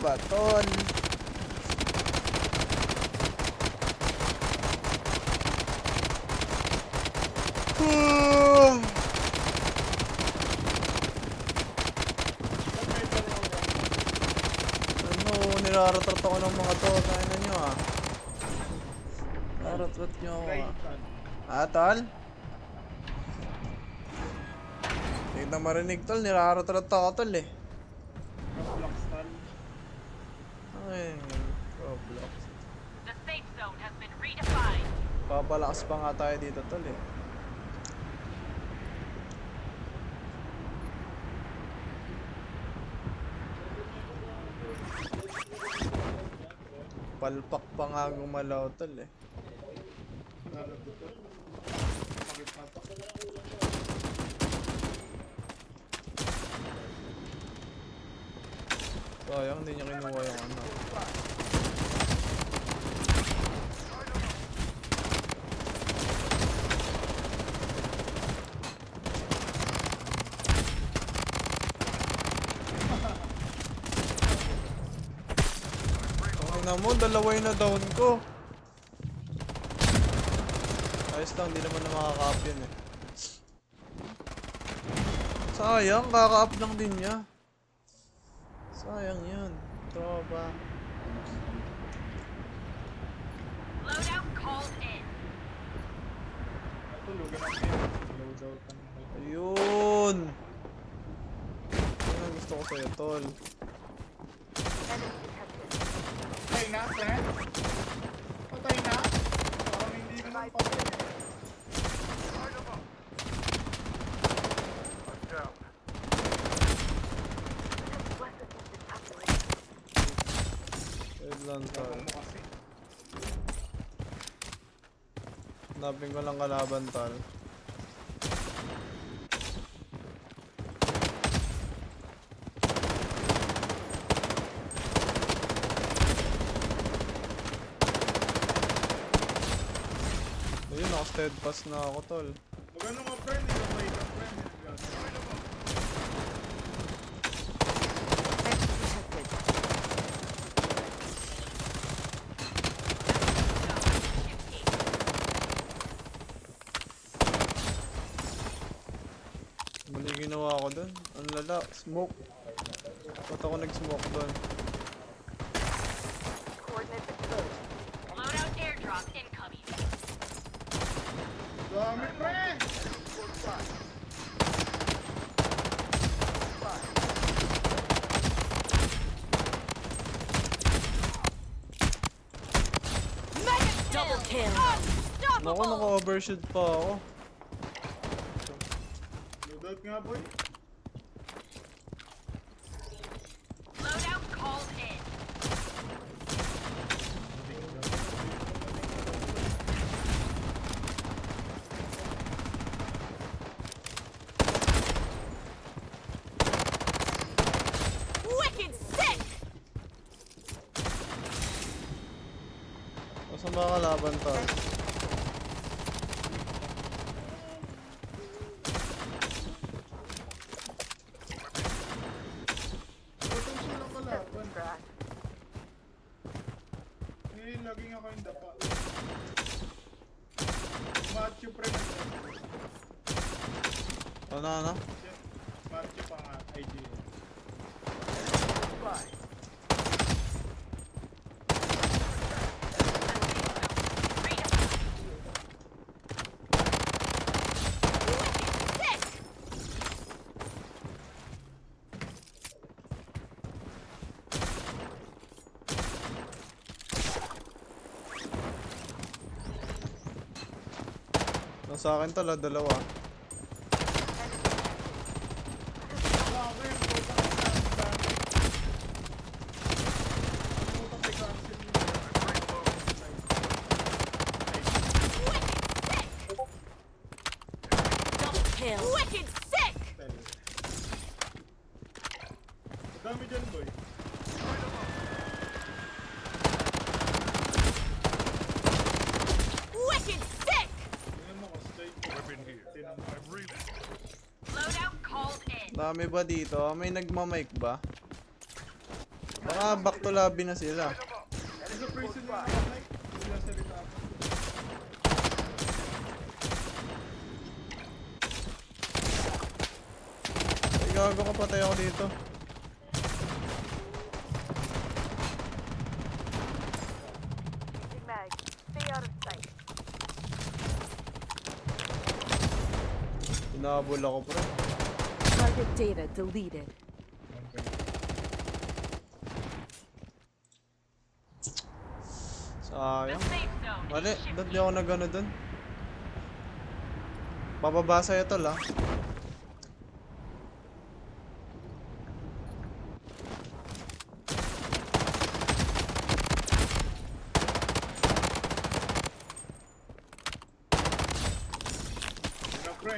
ba, tol? Ano, niraratrat ako ng mga to. Tayo nyo ah. Niraratrat nyo ako ah. Ah, tol? Hindi na marinig tol, niraratrat ako tol eh. Roblox tol. Ay, Roblox. The safe zone has been redefined. Papalakas pa nga tayo dito tol eh. Palpak pa nga gumalaw tol eh. Sayang, hindi niya kinuha yung ano. Okay na mo, dalawa yung na down ko. Ayos lang, hindi naman na makaka-up yun eh. Sayang, kaka-up lang din niya. Sayang yun. Ito ba? Loadout called in. Tulugan natin. Loadout ang Ayun! Yan ang gusto ko sa'yo, tol. Patay na, friend? Patay na? Parang hindi naman patay. Wait lang, tol. Mo kasi. Hanapin ko lang kalaban, tol. Ayun, naka-steadfast na ako, tol. Magano nga, friend? Ilabay ka, friend. Mali ginawa ko dun. Ang lala, smoke. Ba't ako nag-smoke dun? Loadout airdrop incoming. Dami, friend! Double kill. Naku, naka-overshoot pa ako. Loadout nga, boy. Loadout called in. Wicked sick. Basta mga kalaban, tol. Potential lang kalaban. Eh, lagi nga kayong dapa. Macho, friend. Ano? Macho pa nga, idea. Nasa akin tala, dalawa. Kill. Wicked sick. Dami dyan, boy. Wicked sick. Tingnan mo ko, straight. Weapon here. I'm reading. Loadout called in. Dami ba dito? May nagmamic ba? Baka back to lobby na sila. Nasa prison na ako, like. Sila salita ako. Ay, gago ka, patay ako dito. Using mag. Stay out of sight. Hinabol ako, pre. Target data deleted. Okay. The Sayang. safe zone Mali, is doon shifting. di ako nagano dun. Bababa sa'yo tol, ah. Sila, pre.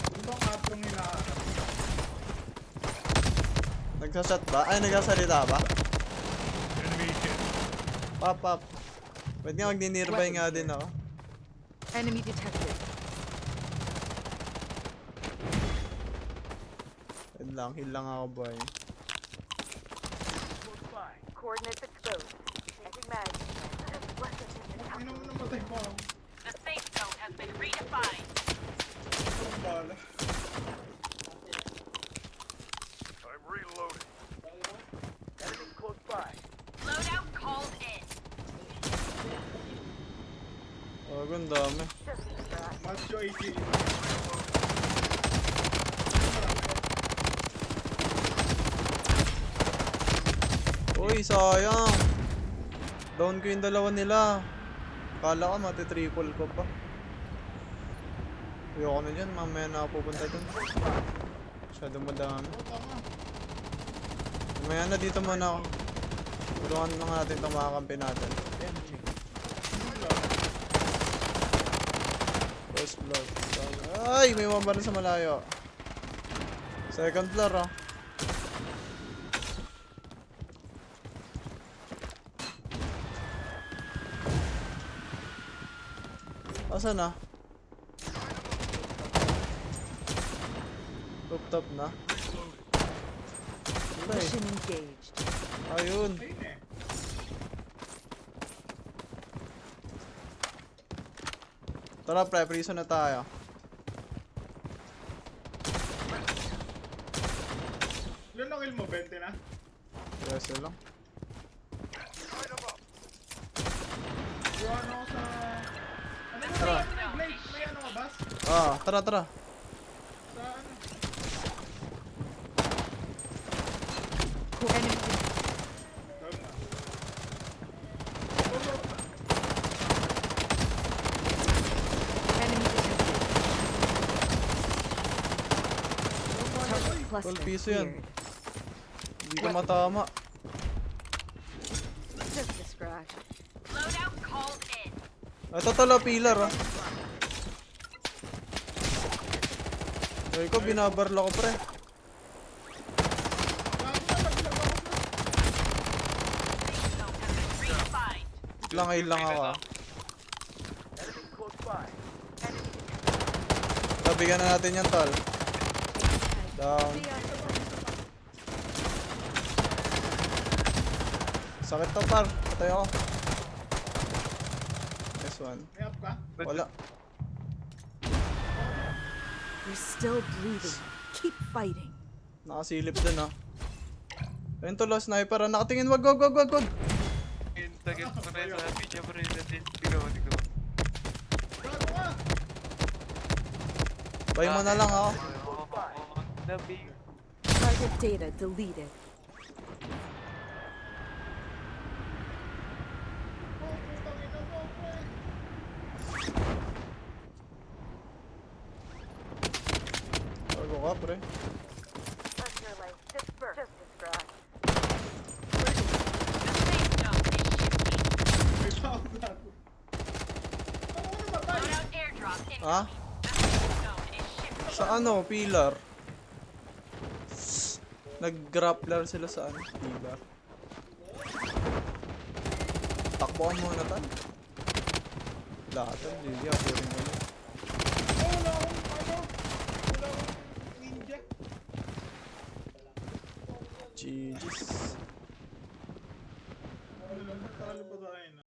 Ano bang atong hinahanap? Nagsashot ba? Ay, nagsasalita ba? Enemy hit. Pop, pop. Pwede nga magni-nearby nga din ako. Enemy detected. Wait lang, heal lang ako, boy. Coordinates exposed. Using mag. Less than 10 minutes. Ano mo namatay pa ako? The safe zone has been redefined. Ang bala. I'm reloading. Loadout called in. Oh, ang dami. Just a scratch. Macho 80. Uy, sayang. Down ko yung dalawa nila. Kala ko mati-triple ko pa. Ayoko na dyan, mamaya na ako pupunta dun. Masyado madami. Tama. Mamaya na dito muna ako. Tulungan lang natin itong mga kampi natin. First blood. Ay, may mabaran sa malayo. Second floor, ah. Asan na? Rooftop na. Wala eh. Mission engaged. Ayun. Ayun eh. Tara pre, prison na tayo. Ilan na kill mo? 20 na? Yes, lang. Iwan ako sa... Ano mo Tara. na? Blade? May ano ka, Bas? Ah, tara, tara. Sa ano? Enemy detected. Down na. Enemy detected. Target cluster piso yan. cleared. Hindi ka matama. Just a scratch. Loadout called in. Ito tala pillar, ah. Ay ko, binabarla ko pre. Safe zone has been redefined. Lang heal lang ako, ah. Nabigyan na natin yan, tol. Down. Sakit to, par. Patay ako. Nice one. May up ka? Wala. You're still breathing. Keep fighting. Nakasilip dun, ah. Ayun to, lost sniper, ah. Nakatingin, wag. Tagal ko na sa video mo rin natin. Ikaw. Gago ka! Buy mo na lang, ako. Nabing. Target data deleted. Oh, putang ina mo, pre. Bago ka, pre. Press your leg. Disperse. Just a scratch. The safe zone is shifting. May sound natin. Ako na matay! Loadout airdrop incoming. Ha? The safe zone is shifting. Sa ano, pillar. Nag-grappler sila sa ano, pillar. Takbuhan mo na tan. Lahat, hindi ako rin ano. Oh, wala akong ano. Wala akong ninja. GG's. Ano lang, patalo pa tayo na.